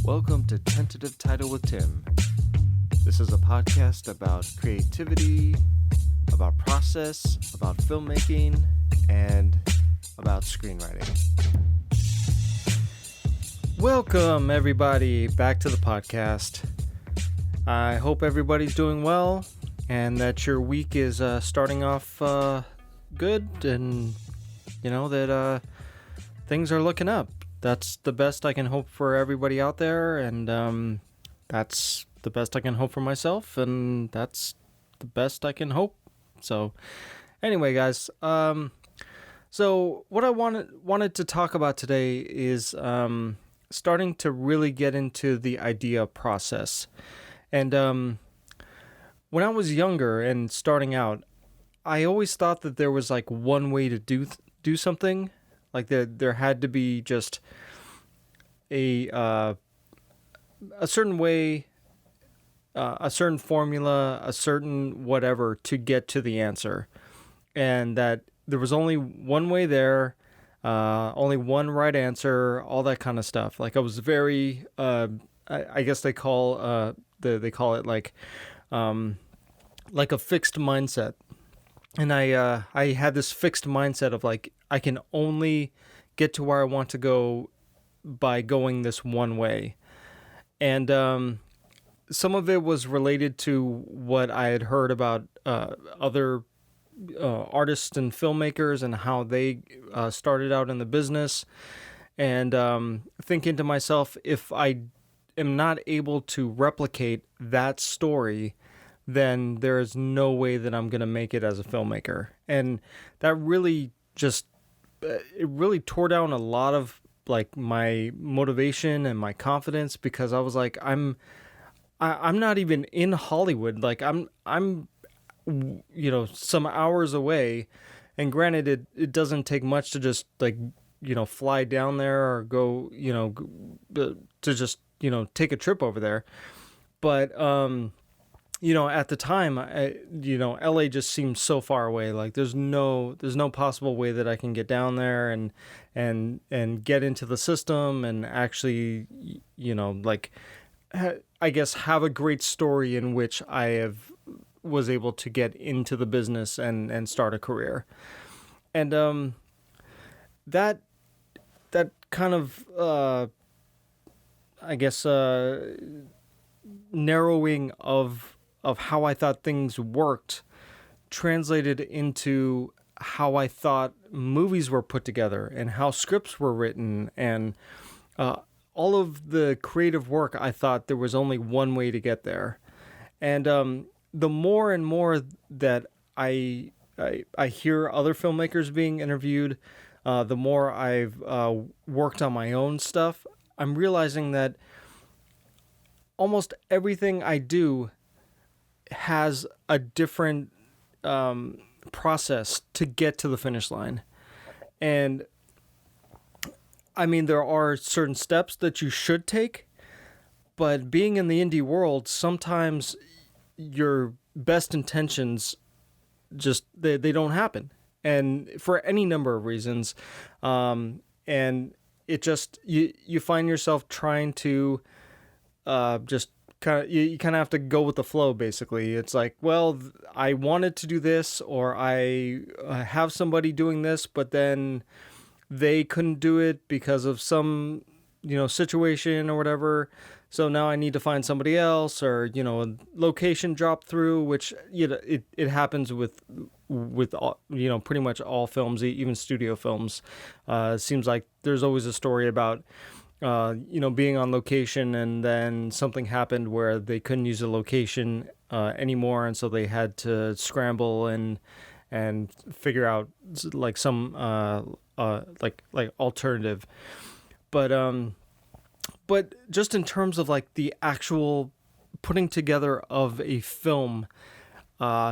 Welcome to Tentative Title with Tim. This is a podcast about creativity, about process, about filmmaking, and about screenwriting. Welcome, everybody, back to the podcast. I hope everybody's doing well and that your week is starting off good and, that things are looking up. That's the best I can hope for everybody out there, and that's the best I can hope for myself, and that's the best I can hope. So, anyway, guys, so what I wanted to talk about today is starting to really get into the idea process. And when I was younger and starting out, I always thought that there was like one way to do something. Like there had to be just a certain way, a certain formula, a certain whatever to get to the answer, and that there was only one way there, only one right answer, all that kind of stuff. Like I was very, I guess they call it like a fixed mindset. And I had this fixed mindset of like, I can only get to where I want to go by going this one way. And some of it was related to what I had heard about other artists and filmmakers and how they started out in the business. And thinking to myself, if I am not able to replicate that story, then there is no way that I'm going to make it as a filmmaker. And that really it really tore down a lot of like my motivation and my confidence, because I was like, I'm not even in Hollywood. Like I'm some hours away, and granted it doesn't take much to just like, fly down there or go, to just, take a trip over there. But, at the time, LA just seemed so far away. Like there's no possible way that I can get down there and get into the system and actually, I guess have a great story in which I was able to get into the business and start a career. And that kind of I guess narrowing of how I thought things worked translated into how I thought movies were put together and how scripts were written, and all of the creative work. I thought there was only one way to get there. And the more and more that I hear other filmmakers being interviewed, the more I've worked on my own stuff, I'm realizing that almost everything I do has a different process to get to the finish line. And I mean, there are certain steps that you should take, but being in the indie world, sometimes your best intentions just, they don't happen. And for any number of reasons. And it just, you find yourself trying to just you kind of have to go with the flow, basically. It's like, well, I wanted to do this, or I have somebody doing this, but then they couldn't do it because of some, situation or whatever. So now I need to find somebody else, or, a location drop through, which, it happens with all, pretty much all films, even studio films. It seems like there's always a story about being on location, and then something happened where they couldn't use the location anymore, and so they had to scramble and figure out like some like alternative. But just in terms of like the actual putting together of a film,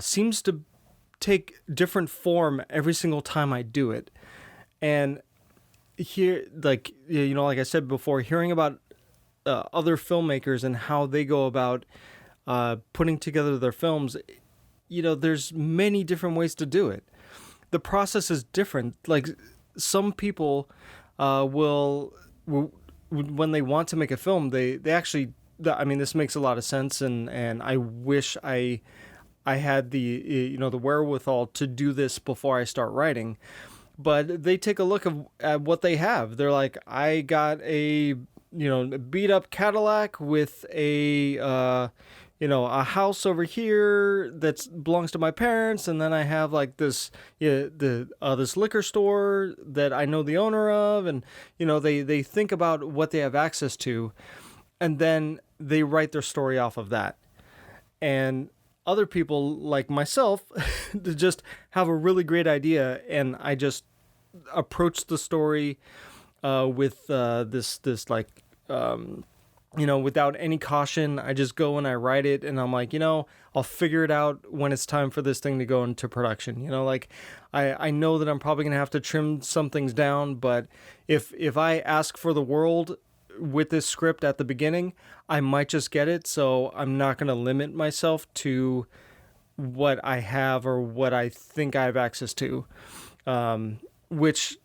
seems to take different form every single time I do it. And here, like I said before, hearing about other filmmakers and how they go about putting together their films, there's many different ways to do it. The process is different. Like some people will when they want to make a film, they actually, I mean, this makes a lot of sense, and I wish I had the wherewithal to do this before I start writing. But they take a look at what they have. They're like, I got a beat up Cadillac with a house over here that belongs to my parents, and then I have like this this liquor store that I know the owner of, and they think about what they have access to, and then they write their story off of that. And other people like myself just have a really great idea, and I just approach the story with this like without any caution. I just go and I write it, and I'm like, I'll figure it out when it's time for this thing to go into production. Like I know that I'm probably gonna have to trim some things down, but if I ask for the world with this script at the beginning, I might just get it. So I'm not gonna limit myself to what I have or what I think I have access to, which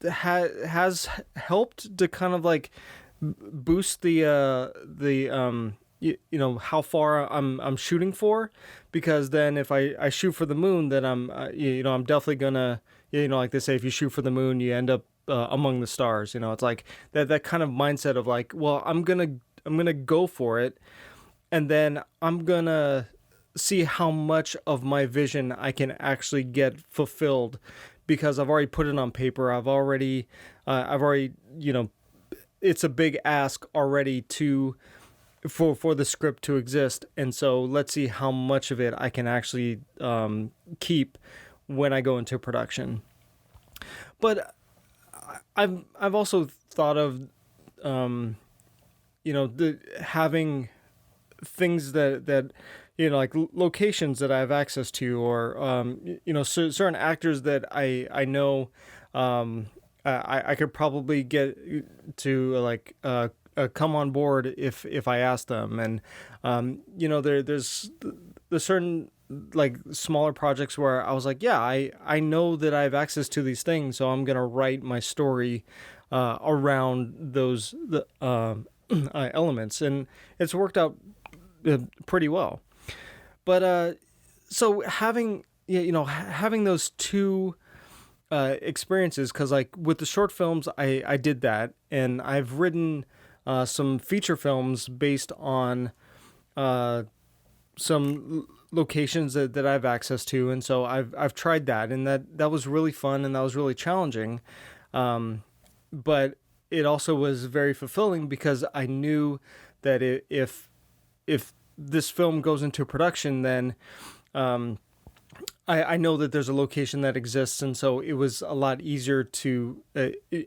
has helped to kind of like boost the how far I'm shooting for, because then if I shoot for the moon, then I'm definitely gonna like they say, if you shoot for the moon, you end up among the stars. It's like that kind of mindset of like, well, I'm gonna go for it, and then I'm gonna see how much of my vision I can actually get fulfilled, because I've already put it on paper. I've already it's a big ask already for the script to exist, and so let's see how much of it I can actually keep when I go into production. But I've also thought of having things that like locations that I have access to, or certain actors that I know I could probably get to like come on board if I ask them. And there's certain like smaller projects where I was like, yeah, I know that I have access to these things, so I'm gonna write my story around those elements, and it's worked out pretty well. But so having those two experiences, because like with the short films, I did that, and I've written some feature films based on some locations that I have access to, and so I've tried that, and that was really fun, and that was really challenging, but it also was very fulfilling, because I knew that if this film goes into production, then I know that there's a location that exists, and so it was a lot easier to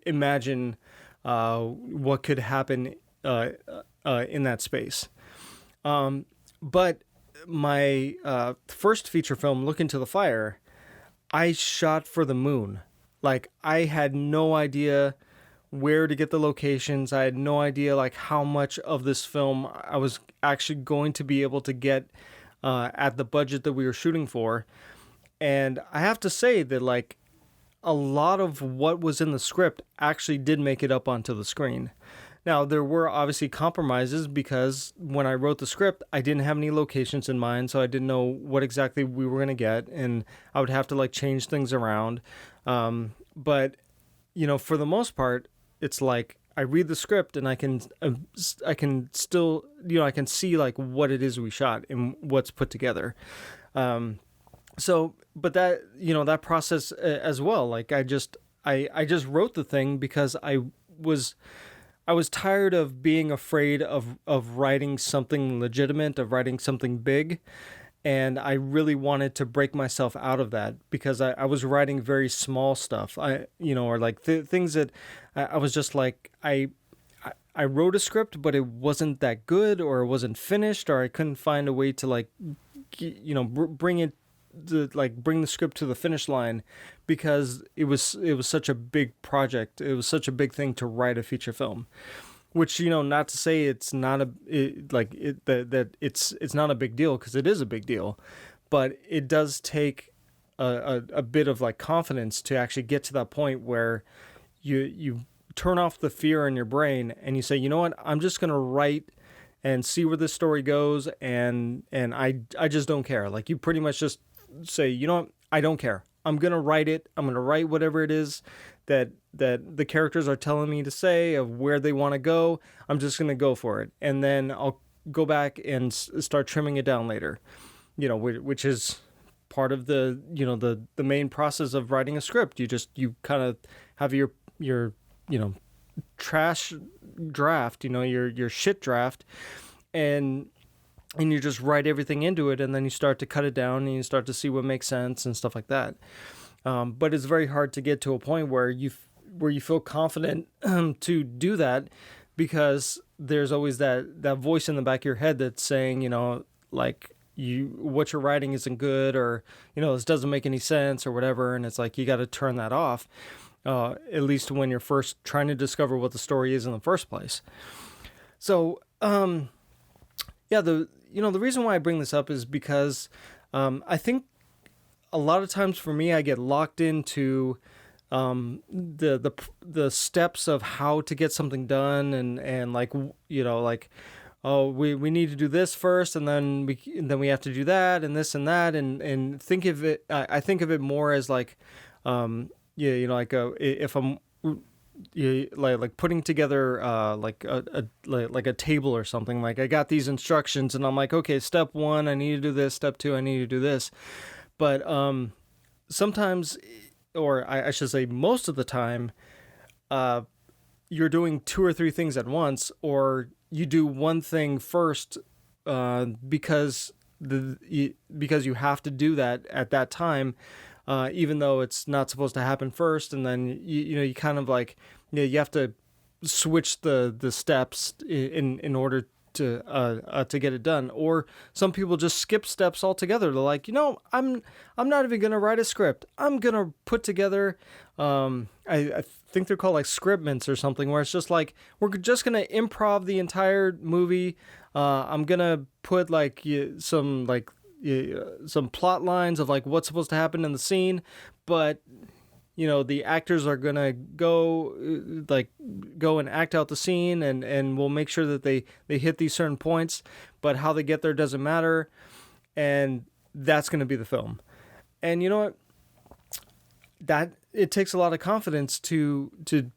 imagine what could happen in that space. But my first feature film, Look Into the Fire, I shot for the moon. Like, I had no idea where to get the locations. I had no idea like how much of this film I was actually going to be able to get at the budget that we were shooting for. And I have to say that like a lot of what was in the script actually did make it up onto the screen. Now, there were obviously compromises, because when I wrote the script, I didn't have any locations in mind, so I didn't know what exactly we were going to get, and I would have to like change things around. But for the most part, it's like I read the script and I can still, I can see like what it is we shot and what's put together. But that, that process as well, like I just wrote the thing because I was tired of being afraid of writing something legitimate, of writing something big. And I really wanted to break myself out of that, because I was writing very small stuff, or like things that I was just like, I wrote a script, but it wasn't that good, or it wasn't finished, or I couldn't find a way to like, bring the script to the finish line, because it was such a big project. It was such a big thing to write a feature film. Which, not to say it's not it's not a big deal, because it is a big deal, but it does take a bit of like confidence to actually get to that point where you turn off the fear in your brain and you say, you know what, I'm just going to write and see where this story goes. And I just don't care. Like, you pretty much just say, you know what, I don't care. I'm going to write it. I'm going to write whatever it is that the characters are telling me to say, of where they want to go. I'm just going to go for it. And then I'll go back and start trimming it down later, which is part of the, the main process of writing a script. You kind of have your trash draft, your shit draft, and you just write everything into it, and then you start to cut it down and you start to see what makes sense and stuff like that. But it's very hard to get to a point where you feel confident to do that, because there's always that voice in the back of your head that's saying, like, what you're writing isn't good, or, this doesn't make any sense or whatever. And it's like, you got to turn that off, at least when you're first trying to discover what the story is in the first place. So, the reason why I bring this up is because I think a lot of times for me, I get locked into the steps of how to get something done, and like, oh, we need to do this first, and then we have to do that and this and that, and think of it. I think of it more as like, if I'm like putting together like a table or something. Like, I got these instructions and I'm like, okay, step 1, I need to do this. Step 2, I need to do this. But sometimes, or I should say most of the time, you're doing 2 or 3 things at once, or you do one thing first because you have to do that at that time. Even though it's not supposed to happen first, and then you kind of like, you have to switch the steps in order to get it done. Or some people just skip steps altogether. They're like, I'm not even gonna write a script. I'm gonna put together I think they're called like scriptments or something, where it's just like, we're just gonna improv the entire movie. I'm gonna put like some plot lines of like what's supposed to happen in the scene, but the actors are gonna go and act out the scene, and we'll make sure that they hit these certain points, but how they get there doesn't matter, and that's gonna be the film. And you know what? That it takes a lot of confidence to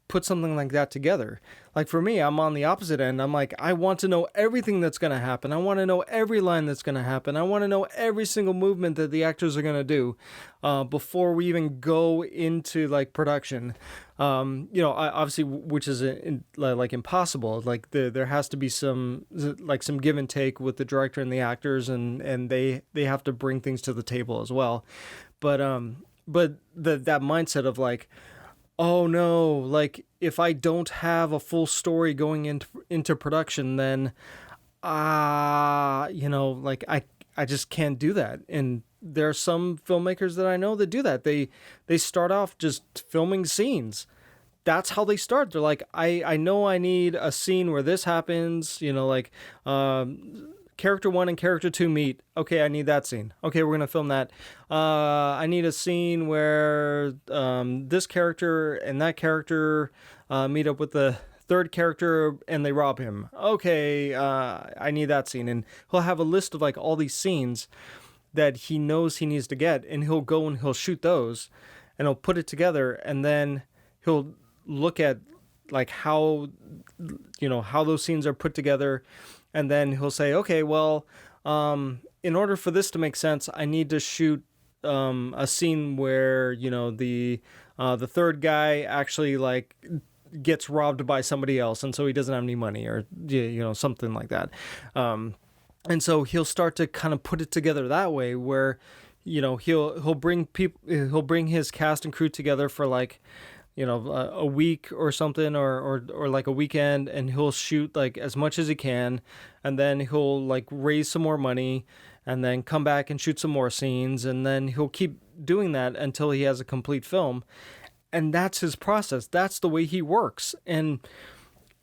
put something like that together. Like, for me, I'm on the opposite end. I'm like, I want to know everything that's going to happen. I want to know every line that's going to happen. I want to know every single movement that the actors are going to do before we even go into like production. Obviously, which is like impossible. Like, there has to be some give and take with the director and the actors, and they have to bring things to the table as well. But that mindset of like, oh no, like, if I don't have a full story going into production, then like, I just can't do that. And there are some filmmakers that I know that do that. They start off just filming scenes. That's how they start. They're like, I know I need a scene where this happens, character 1 and character 2 meet. Okay, I need that scene. Okay, we're going to film that. I need a scene where this character and that character meet up with the third character and they rob him. Okay, I need that scene. And he'll have a list of like all these scenes that he knows he needs to get, and he'll go and he'll shoot those, and he'll put it together, and then he'll look at like how those scenes are put together. And then he'll say, okay, well, in order for this to make sense, I need to shoot a scene where, the third guy actually like gets robbed by somebody else, and so he doesn't have any money, or something like that. And so he'll start to kind of put it together that way, where he'll bring his cast and crew together for like, a week or something, or like a weekend, and he'll shoot like as much as he can, and then he'll like raise some more money, and then come back and shoot some more scenes, and then he'll keep doing that until he has a complete film. And that's his process. That's the way he works. And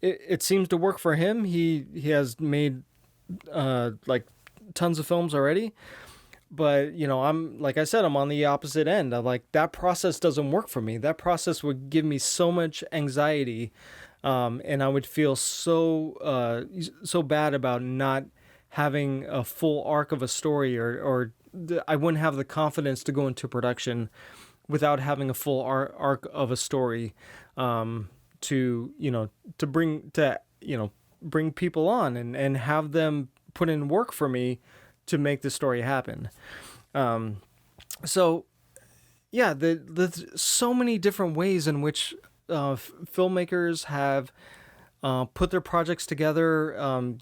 it seems to work for him. He has made like tons of films already. But, I'm, like I said, I'm on the opposite end. I'm like, that process doesn't work for me. That process would give me so much anxiety. And I would feel so bad about not having a full arc of a story, or I wouldn't have the confidence to go into production without having a full arc of a story, to, bring people on and have them put in work for me to make the story happen. So yeah, the so many different ways in which filmmakers have put their projects together.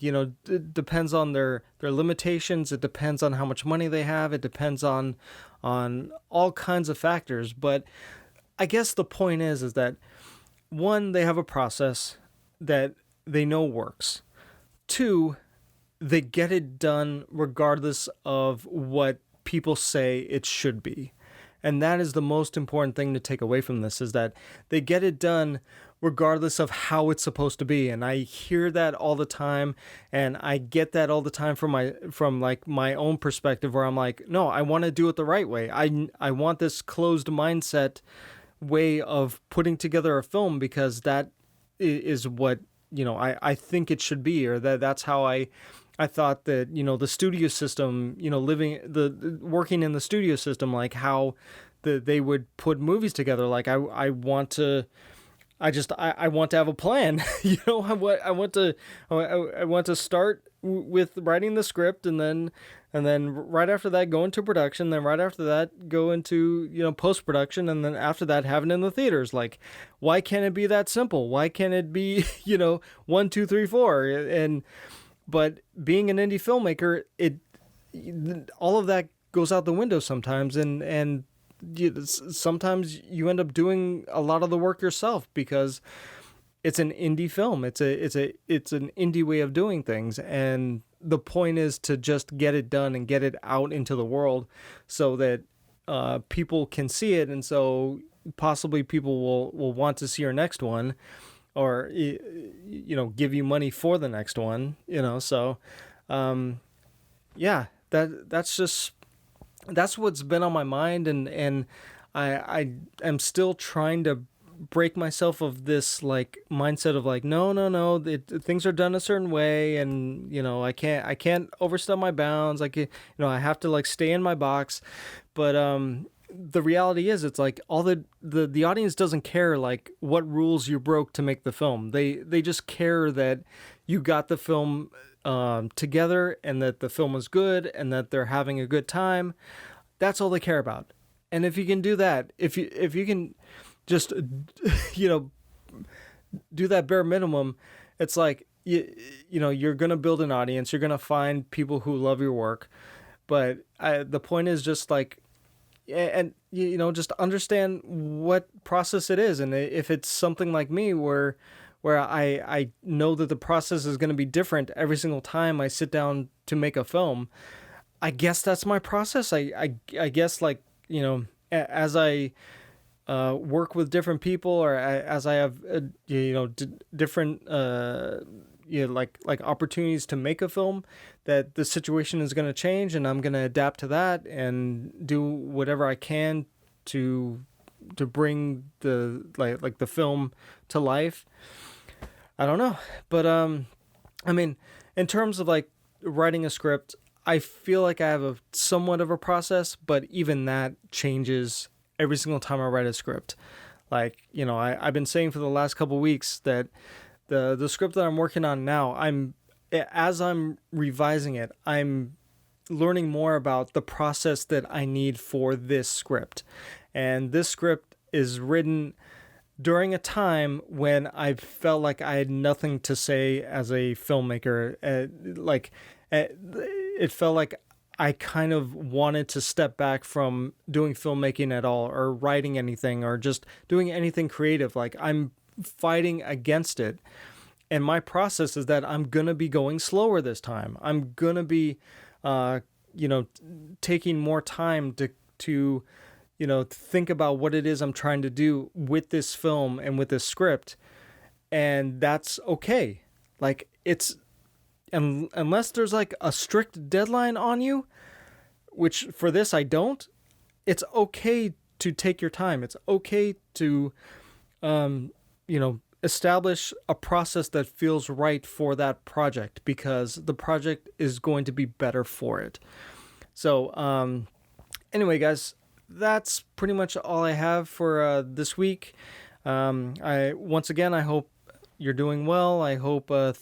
Depends on their limitations. It depends on how much money they have. It depends on all kinds of factors. But I guess the point is that, one, they have a process that they know works. Two, they get it done regardless of what people say it should be. And that is the most important thing to take away from this, is that they get it done regardless of how it's supposed to be. And I hear that all the time, and I get that all the time from my own perspective, where I'm like, no, I want to do it the right way. I want this closed mindset way of putting together a film, because that is what, I think it should be, or that's how I thought that, the studio system, working in the studio system, like how they would put movies together. Like I want to have a plan. I want to start with writing the script, and then right after that go into production, then right after that go into, post-production, and then after that have it in the theaters. Like, why can't it be that simple? Why can't it be, 1, 2, 3, 4? But being an indie filmmaker, all of that goes out the window sometimes, and sometimes you end up doing a lot of the work yourself, because it's an indie film. It's an indie way of doing things, and the point is to just get it done and get it out into the world, so that people can see it, and so possibly people will want to see your next one, or give you money for the next one. So yeah, that's what's been on my mind, and I am still trying to break myself of this like mindset of like, no, things are done a certain way, and I can't overstep my bounds. Like, I have to like stay in my box. But the reality is, it's like all the audience doesn't care like what rules you broke to make the film. They just care that you got the film together, and that the film was good, and that they're having a good time. That's all they care about. And if you can do that, if you can just do that bare minimum, it's like you're gonna build an audience. You're gonna find people who love your work. But the point is just like, and just understand what process it is. And if it's something like me, where I know that the process is going to be different every single time I sit down to make a film, I guess that's my process. I guess, like, as I work with different people, or as I have different like opportunities to make a film, that the situation is going to change, and I'm going to adapt to that and do whatever I can to bring the like the film to life. I don't know, but I mean, in terms of like writing a script, I feel like I have a somewhat of a process, but even that changes every single time I write a script. Like, I've been saying for the last couple weeks that the script that I'm working on now, as I'm revising it, I'm learning more about the process that I need for this script. And this script is written during a time when I felt like I had nothing to say as a filmmaker. It felt like I kind of wanted to step back from doing filmmaking at all, or writing anything, or just doing anything creative. Like, I'm fighting against it. And my process is that I'm going to be going slower this time. I'm going to be, taking more time to think about what it is I'm trying to do with this film and with this script. And that's okay. Like, unless there's like a strict deadline on you, which for this I don't, it's okay to take your time. It's okay to, establish a process that feels right for that project, because the project is going to be better for it. So, anyway, guys, that's pretty much all I have for this week. I hope you're doing well. I hope I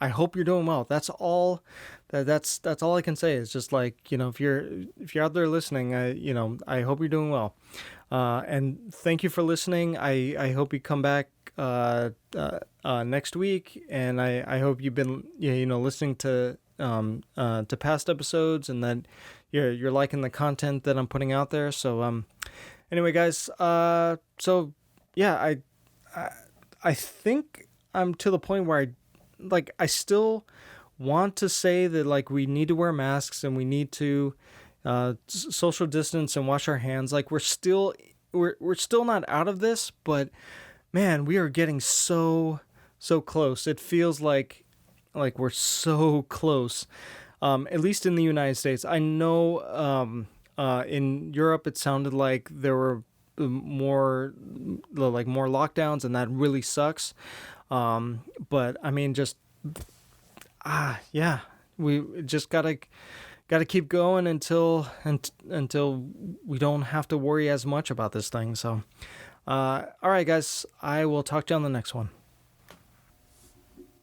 hope you're doing well. That's all. That's all I can say. Is just like, if you're out there listening, I hope you're doing well. And thank you for listening. I hope you come back next week, and I hope you've been listening to past episodes, and that you're liking the content that I'm putting out there. So anyway, guys, so yeah, I think I'm to the point where I still want to say that, like, we need to wear masks and we need to social distance and wash our hands. Like, we're still not out of this, but man, we are getting so close. It feels like we're so close. At least in the United States. I know in Europe it sounded like there were more lockdowns, and that really sucks. But I mean, just we just gotta keep going until we don't have to worry as much about this thing. So all right, guys, I will talk to you on the next one.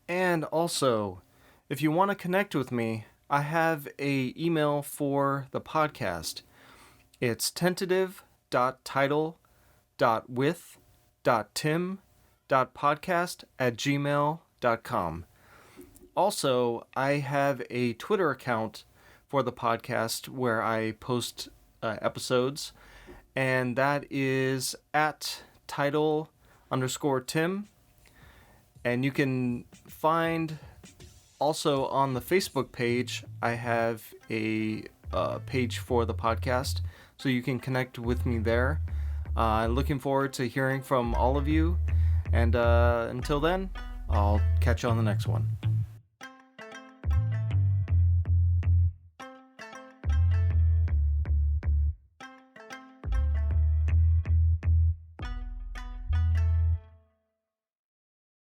And also, if you want to connect with me, I have a email for the podcast. It's tentative.title.with.tim.podcast@gmail.com. Also, I have a Twitter account for the podcast where I post episodes, and that is @title_Tim. And you can find also on the Facebook page, I have a page for the podcast, so you can connect with me there. Looking forward to hearing from all of you, and until then, I'll catch you on the next one.